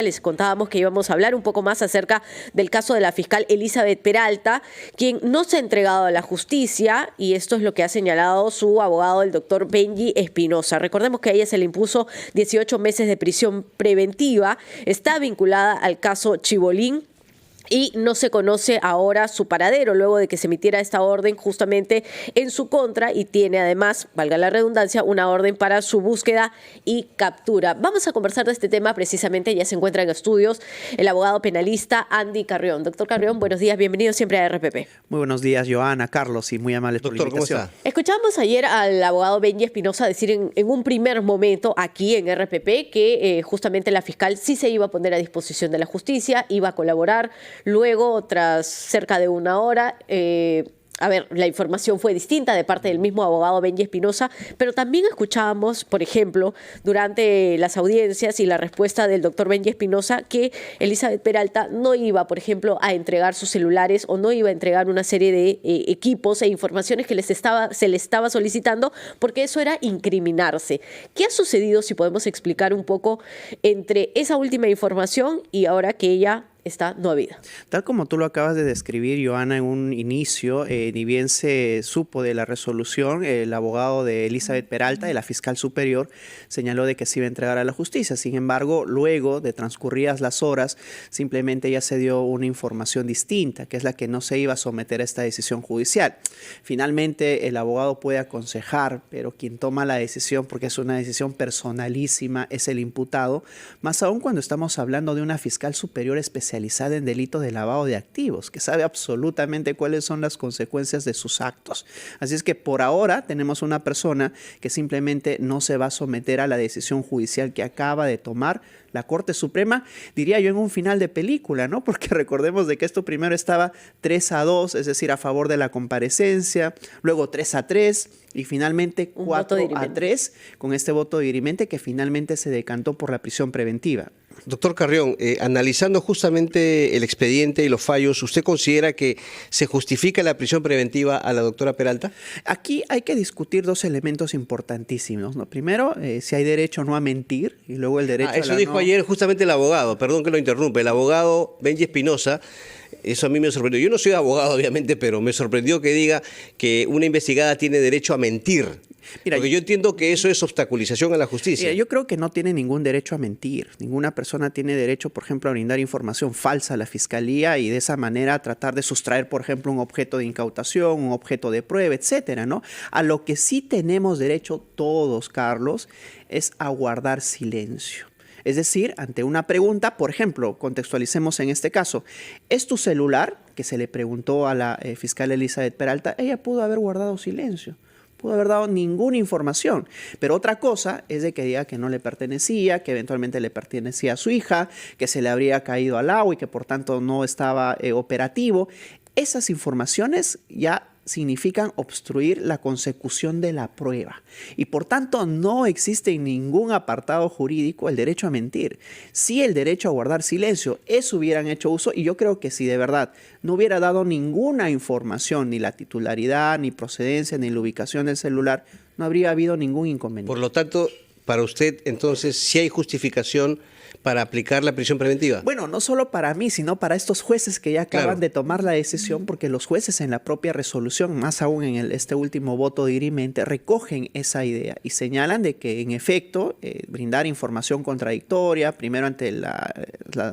Les contábamos que íbamos a hablar un poco más acerca del caso de la fiscal Elizabeth Peralta, quien no se ha entregado a la justicia, y esto es lo que ha señalado su abogado, el doctor Benji Espinosa. Recordemos que a ella se le impuso 18 meses de prisión preventiva, está vinculada al caso Chibolín, y no se conoce ahora su paradero luego de que se emitiera esta orden justamente en su contra, y tiene además, valga la redundancia, una orden para su búsqueda y captura. Vamos a conversar de este tema precisamente, ya se encuentra en estudios el abogado penalista Andy Carrión. Doctor Carrión, buenos días, bienvenido siempre a RPP. Muy buenos días, Joana, Carlos, y muy amables por la invitación. ¿Cómo está? Escuchamos ayer al abogado Benji Espinosa decir en un primer momento aquí en RPP que justamente la fiscal sí se iba a poner a disposición de la justicia, iba a colaborar. Luego, tras cerca de una hora, la información fue distinta de parte del mismo abogado Benji Espinosa, pero también escuchábamos, por ejemplo, durante las audiencias y la respuesta del doctor Benji Espinosa, que Elizabeth Peralta no iba, por ejemplo, a entregar sus celulares o no iba a entregar una serie de equipos e informaciones que se le estaba solicitando, porque eso era incriminarse. ¿Qué ha sucedido, si podemos explicar un poco, entre esa última información y ahora que ella está no habida? Tal como tú lo acabas de describir, Joana, en un inicio, ni bien se supo de la resolución, el abogado de Elizabeth Peralta, de la fiscal superior, señaló de que se iba a entregar a la justicia. Sin embargo, luego de transcurridas las horas, simplemente ya se dio una información distinta, que es la que no se iba a someter a esta decisión judicial. Finalmente, el abogado puede aconsejar, pero quien toma la decisión, porque es una decisión personalísima, es el imputado, más aún cuando estamos hablando de una fiscal superior especializada en delitos de lavado de activos, que sabe absolutamente cuáles son las consecuencias de sus actos. Así es que por ahora tenemos una persona que simplemente no se va a someter a la decisión judicial que acaba de tomar la Corte Suprema, diría yo, en un final de película, ¿no? Porque recordemos de que esto primero estaba 3-2, es decir, a favor de la comparecencia, luego 3-3 y finalmente 4-3 con este voto dirimente que finalmente se decantó por la prisión preventiva. Doctor Carrión, analizando justamente el expediente y los fallos, ¿usted considera que se justifica la prisión preventiva a la doctora Peralta? Aquí hay que discutir dos elementos importantísimos, ¿no? Primero, si hay derecho o no a mentir, y luego el derecho a eso dijo ayer justamente el abogado, perdón que lo interrumpe, el abogado Benji Espinosa. Eso a mí me sorprendió. Yo no soy abogado, obviamente, pero me sorprendió que diga que una investigada tiene derecho a mentir. Mira, porque yo entiendo que eso es obstaculización a la justicia. Mira, yo creo que no tiene ningún derecho a mentir. Ninguna persona tiene derecho, por ejemplo, a brindar información falsa a la fiscalía y de esa manera tratar de sustraer, por ejemplo, un objeto de incautación, un objeto de prueba, etcétera, ¿no? A lo que sí tenemos derecho todos, Carlos, es a guardar silencio. Es decir, ante una pregunta, por ejemplo, contextualicemos en este caso, ¿es tu celular? Que se le preguntó a la fiscal Elizabeth Peralta, ella pudo haber guardado silencio. Pudo haber dado ninguna información. Pero otra cosa es de que diga que no le pertenecía, que eventualmente le pertenecía a su hija, que se le habría caído al agua y que por tanto no estaba operativo. Esas informaciones ya significan obstruir la consecución de la prueba. Y por tanto no existe en ningún apartado jurídico el derecho a mentir. Sí el derecho a guardar silencio, eso hubieran hecho uso, y yo creo que si de verdad no hubiera dado ninguna información, ni la titularidad, ni procedencia, ni la ubicación del celular, no habría habido ningún inconveniente. Por lo tanto, para usted, entonces, sí hay justificación para aplicar la prisión preventiva. Bueno, no solo para mí, sino para estos jueces que ya acaban de tomar la decisión, porque los jueces en la propia resolución, más aún en este último voto dirimente, recogen esa idea y señalan de que, en efecto, brindar información contradictoria, primero ante la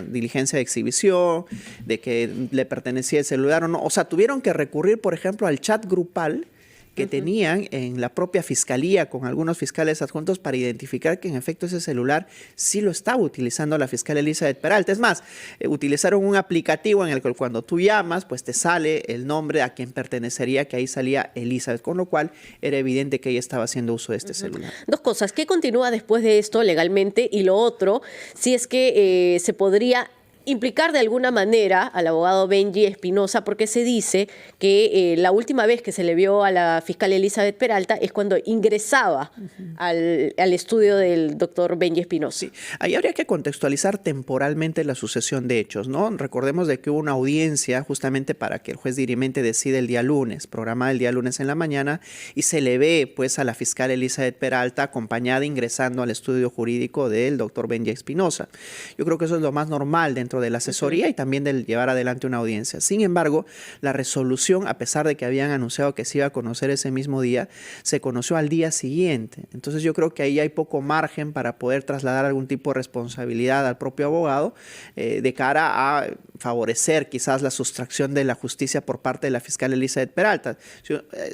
diligencia de exhibición, de que le pertenecía el celular o no. O sea, tuvieron que recurrir, por ejemplo, al chat grupal que tenían en la propia fiscalía con algunos fiscales adjuntos para identificar que en efecto ese celular sí lo estaba utilizando la fiscal Elizabeth Peralta. Es más, utilizaron un aplicativo en el que cuando tú llamas, pues te sale el nombre a quien pertenecería, que ahí salía Elizabeth, con lo cual era evidente que ella estaba haciendo uso de este celular. Dos cosas, ¿qué continúa después de esto legalmente? Y lo otro, si es que se podría implicar de alguna manera al abogado Benji Espinosa, porque se dice que la última vez que se le vio a la fiscal Elizabeth Peralta es cuando ingresaba al estudio del doctor Benji Espinosa. Sí, ahí habría que contextualizar temporalmente la sucesión de hechos, ¿no? Recordemos de que hubo una audiencia justamente para que el juez dirimente decida el día lunes, programada el día lunes en la mañana, y se le ve pues a la fiscal Elizabeth Peralta acompañada ingresando al estudio jurídico del doctor Benji Espinosa. Yo creo que eso es lo más normal dentro de la asesoría y también del llevar adelante una audiencia. Sin embargo, la resolución, a pesar de que habían anunciado que se iba a conocer ese mismo día, se conoció al día siguiente. Entonces yo creo que ahí hay poco margen para poder trasladar algún tipo de responsabilidad al propio abogado de cara a favorecer quizás la sustracción de la justicia por parte de la fiscal Elizabeth Peralta.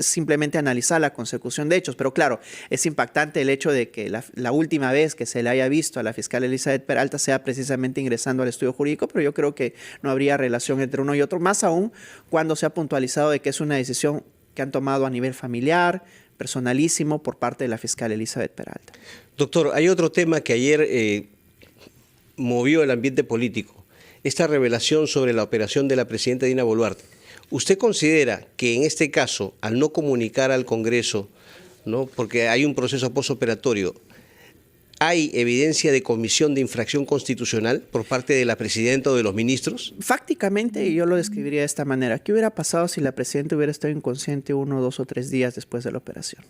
Simplemente analizar la consecución de hechos. Pero claro, es impactante el hecho de que la última vez que se le haya visto a la fiscal Elizabeth Peralta sea precisamente ingresando al estudio jurídico, pero yo creo que no habría relación entre uno y otro, más aún cuando se ha puntualizado de que es una decisión que han tomado a nivel familiar, personalísimo, por parte de la fiscal Elizabeth Peralta. Doctor, hay otro tema que ayer movió el ambiente político, esta revelación sobre la operación de la presidenta Dina Boluarte. ¿Usted considera que en este caso, al no comunicar al Congreso, ¿no?, porque hay un proceso postoperatorio, ¿hay evidencia de comisión de infracción constitucional por parte de la presidenta o de los ministros? Fácticamente yo lo describiría de esta manera. ¿Qué hubiera pasado si la presidenta hubiera estado inconsciente 1, 2 o 3 días después de la operación?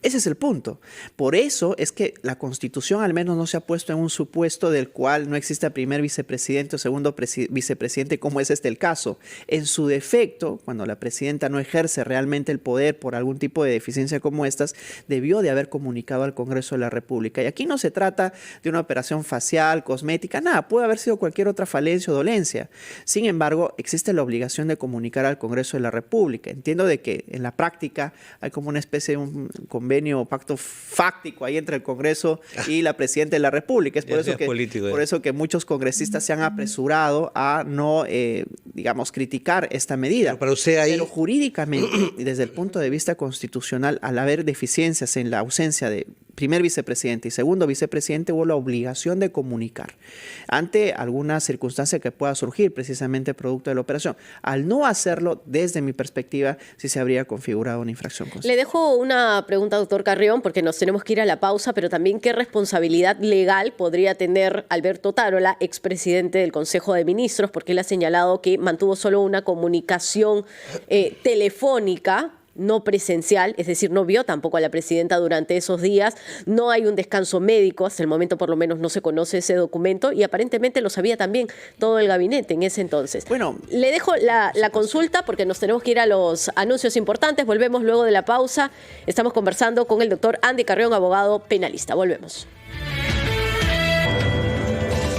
Ese es el punto. Por eso es que la Constitución al menos no se ha puesto en un supuesto del cual no existe primer vicepresidente o segundo vicepresidente, como es el caso. En su defecto, cuando la presidenta no ejerce realmente el poder por algún tipo de deficiencia como estas, debió de haber comunicado al Congreso de la República. Y aquí no se trata de una operación facial, cosmética, nada. Puede haber sido cualquier otra falencia o dolencia. Sin embargo, existe la obligación de comunicar al Congreso de la República. Entiendo de que en la práctica hay como una especie de un convenio o pacto fáctico ahí entre el Congreso y la Presidenta de la República. Es por eso que muchos congresistas se han apresurado a no, digamos, criticar esta medida. Pero jurídicamente, y desde el punto de vista constitucional, al haber deficiencias en la ausencia de primer vicepresidente y segundo vicepresidente, hubo la obligación de comunicar ante alguna circunstancia que pueda surgir precisamente producto de la operación. Al no hacerlo, desde mi perspectiva, sí se habría configurado una infracción constitucional. Le dejo una pregunta, doctor Carrión, porque nos tenemos que ir a la pausa, pero también qué responsabilidad legal podría tener Alberto Tarola, expresidente del Consejo de Ministros, porque él ha señalado que mantuvo solo una comunicación telefónica, no presencial, es decir, no vio tampoco a la presidenta durante esos días, no hay un descanso médico, hasta el momento por lo menos no se conoce ese documento y aparentemente lo sabía también todo el gabinete en ese entonces. Bueno, le dejo la consulta porque nos tenemos que ir a los anuncios importantes, volvemos luego de la pausa, estamos conversando con el doctor Andy Carrión, abogado penalista, volvemos.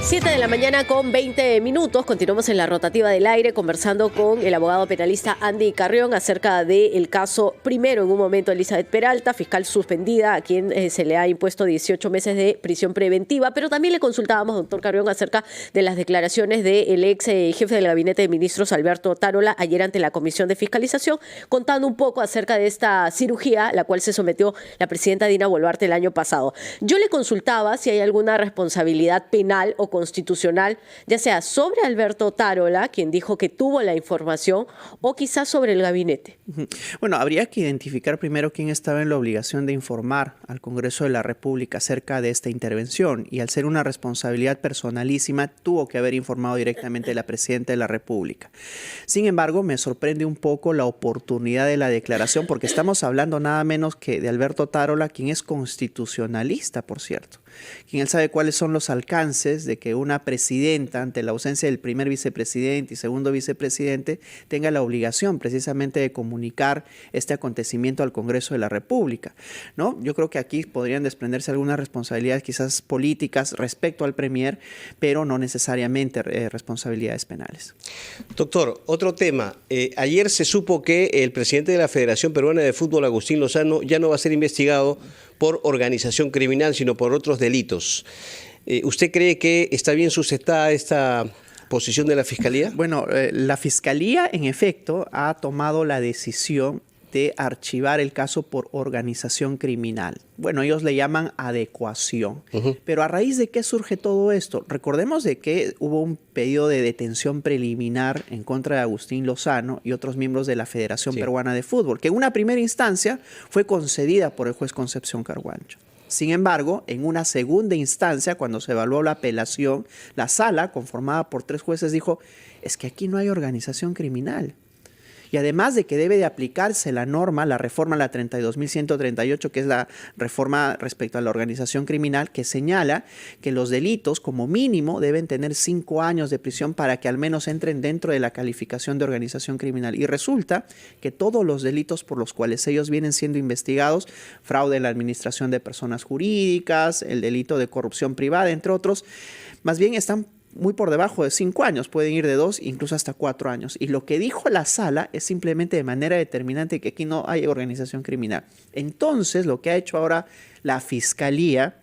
7 de la mañana con 20 minutos. Continuamos en la rotativa del aire conversando con el abogado penalista Andy Carrión acerca del caso, primero en un momento Elizabeth Peralta, fiscal suspendida, a quien se le ha impuesto 18 meses de prisión preventiva, pero también le consultábamos, doctor Carrión, acerca de las declaraciones del ex jefe del gabinete de ministros, Alberto Tarola, ayer ante la Comisión de Fiscalización, contando un poco acerca de esta cirugía, la cual se sometió la presidenta Dina Boluarte el año pasado. Yo le consultaba si hay alguna responsabilidad penal o constitucional, ya sea sobre Alberto Tarola, quien dijo que tuvo la información, o quizás sobre el gabinete. Bueno, habría que identificar primero quién estaba en la obligación de informar al Congreso de la República acerca de esta intervención, y al ser una responsabilidad personalísima, tuvo que haber informado directamente a la Presidenta de la República. Sin embargo, me sorprende un poco la oportunidad de la declaración, porque estamos hablando nada menos que de Alberto Tarola, quien es constitucionalista, por cierto. Quien él sabe cuáles son los alcances de que una presidenta, ante la ausencia del primer vicepresidente y segundo vicepresidente, tenga la obligación precisamente de comunicar este acontecimiento al Congreso de la República, ¿no? Yo creo que aquí podrían desprenderse algunas responsabilidades quizás políticas respecto al premier, pero no necesariamente responsabilidades penales. Doctor, otro tema. Ayer se supo que el presidente de la Federación Peruana de Fútbol, Agustín Lozano, ya no va a ser investigado por organización criminal, sino por otros delitos. ¿Usted cree que está bien sustentada esta posición de la Fiscalía? Bueno, la Fiscalía, en efecto, ha tomado la decisión de archivar el caso por organización criminal. Bueno, ellos le llaman adecuación. Pero ¿a raíz de qué surge todo esto? Recordemos de que hubo un pedido de detención preliminar en contra de Agustín Lozano y otros miembros de la Federación Peruana de Fútbol, que en una primera instancia fue concedida por el juez Concepción Carguancho. Sin embargo, en una segunda instancia, cuando se evaluó la apelación, la sala, conformada por 3 jueces, dijo, es que aquí no hay organización criminal. Y además de que debe de aplicarse la norma, la reforma, la 32.138, que es la reforma respecto a la organización criminal, que señala que los delitos como mínimo deben tener 5 años de prisión para que al menos entren dentro de la calificación de organización criminal. Y resulta que todos los delitos por los cuales ellos vienen siendo investigados, fraude en la administración de personas jurídicas, el delito de corrupción privada, entre otros, más bien están muy por debajo de 5 años, pueden ir de 2, incluso hasta 4 años. Y lo que dijo la sala es simplemente de manera determinante que aquí no hay organización criminal. Entonces, lo que ha hecho ahora la Fiscalía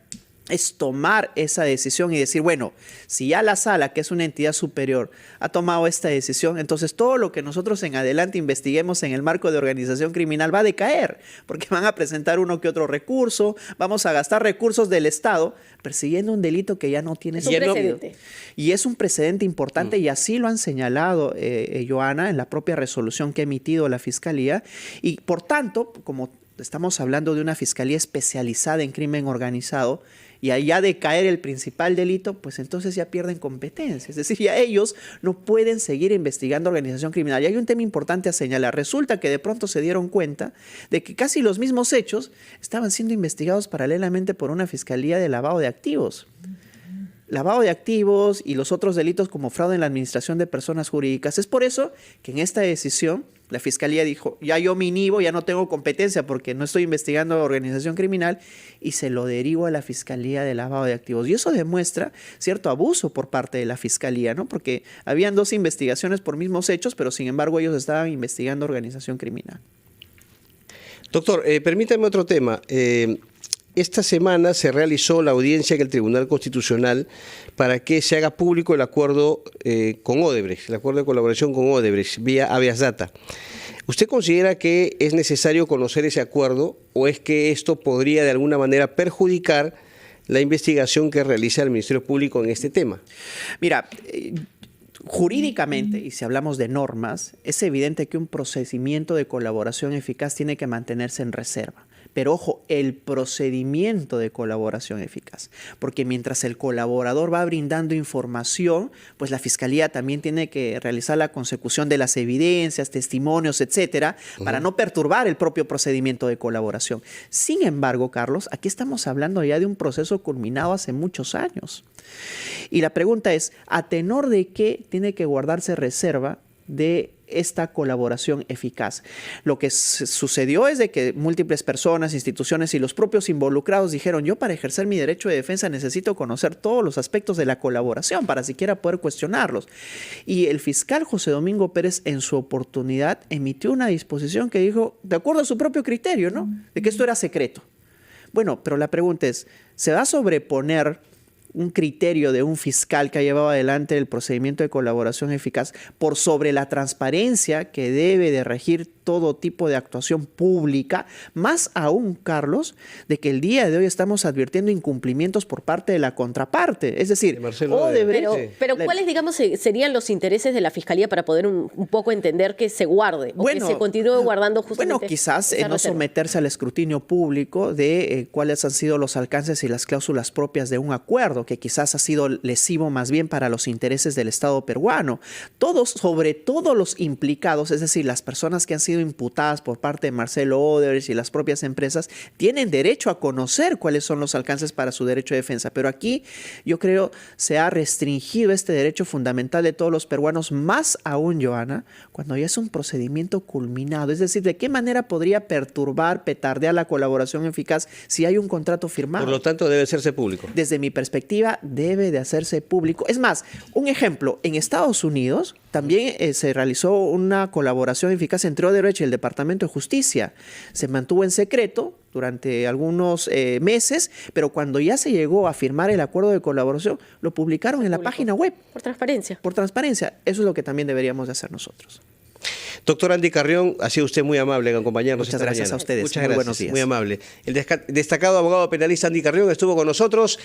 es tomar esa decisión y decir, bueno, si ya la sala, que es una entidad superior, ha tomado esta decisión, entonces todo lo que nosotros en adelante investiguemos en el marco de organización criminal va a decaer, porque van a presentar uno que otro recurso, vamos a gastar recursos del Estado persiguiendo un delito que ya no tiene sentido. Y es un precedente importante y así lo han señalado, Joana, en la propia resolución que ha emitido la Fiscalía. Y por tanto, como estamos hablando de una fiscalía especializada en crimen organizado, y allá de caer el principal delito, pues entonces ya pierden competencia. Es decir, ya ellos no pueden seguir investigando organización criminal. Y hay un tema importante a señalar. Resulta que de pronto se dieron cuenta de que casi los mismos hechos estaban siendo investigados paralelamente por una fiscalía de lavado de activos. Lavado de activos y los otros delitos como fraude en la administración de personas jurídicas. Es por eso que en esta decisión la Fiscalía dijo, ya yo me inhibo, ya no tengo competencia porque no estoy investigando organización criminal y se lo derivo a la Fiscalía de lavado de activos. Y eso demuestra cierto abuso por parte de la Fiscalía, ¿no? Porque habían 2 investigaciones por mismos hechos, pero sin embargo ellos estaban investigando organización criminal. Doctor, permítame otro tema. Esta semana se realizó la audiencia en el Tribunal Constitucional para que se haga público el acuerdo con Odebrecht, el acuerdo de colaboración con Odebrecht vía habeas data. ¿Usted considera que es necesario conocer ese acuerdo o es que esto podría de alguna manera perjudicar la investigación que realiza el Ministerio Público en este tema? Mira, jurídicamente, y si hablamos de normas, es evidente que un procedimiento de colaboración eficaz tiene que mantenerse en reserva. Pero ojo, el procedimiento de colaboración eficaz, porque mientras el colaborador va brindando información, pues la Fiscalía también tiene que realizar la consecución de las evidencias, testimonios, etcétera, para no perturbar el propio procedimiento de colaboración. Sin embargo, Carlos, aquí estamos hablando ya de un proceso culminado hace muchos años. Y la pregunta es, ¿a tenor de qué tiene que guardarse reserva de esta colaboración eficaz? Lo que sucedió es de que múltiples personas, instituciones y los propios involucrados dijeron, yo para ejercer mi derecho de defensa necesito conocer todos los aspectos de la colaboración para siquiera poder cuestionarlos. Y el fiscal José Domingo Pérez en su oportunidad emitió una disposición que dijo, de acuerdo a su propio criterio, ¿no?, de que esto era secreto. Bueno, pero la pregunta es, ¿se va a sobreponer un criterio de un fiscal que ha llevado adelante el procedimiento de colaboración eficaz por sobre la transparencia que debe de regir todo tipo de actuación pública? Más aún, Carlos, de que el día de hoy estamos advirtiendo incumplimientos por parte de la contraparte. Es decir, pero ¿cuáles, digamos, serían los intereses de la Fiscalía para poder un poco entender que se guarde o que se continúe guardando justamente? Bueno, quizás no someterse al escrutinio público de cuáles han sido los alcances y las cláusulas propias de un acuerdo, que quizás ha sido lesivo más bien para los intereses del Estado peruano. Todos, sobre todo los implicados, es decir, las personas que han sido imputadas por parte de Marcelo Odebrecht y las propias empresas, tienen derecho a conocer cuáles son los alcances para su derecho de defensa. Pero aquí, yo creo, se ha restringido este derecho fundamental de todos los peruanos, más aún, Joana, cuando ya es un procedimiento culminado. Es decir, ¿de qué manera podría perturbar, petardear la colaboración eficaz si hay un contrato firmado? Por lo tanto, debe hacerse público. Desde mi perspectiva, debe de hacerse público. Es más, un ejemplo, en Estados Unidos también se realizó una colaboración eficaz entre Odebrecht y el Departamento de Justicia. Se mantuvo en secreto durante algunos meses, pero cuando ya se llegó a firmar el acuerdo de colaboración, lo publicaron en la página web. Por transparencia. Por transparencia. Eso es lo que también deberíamos de hacer nosotros. Doctor Andy Carrión, ha sido usted muy amable en acompañarnos Muchas esta gracias mañana. a ustedes. Muchas Muy gracias, buenos días. muy amable. El destacado abogado penalista Andy Carrión estuvo con nosotros.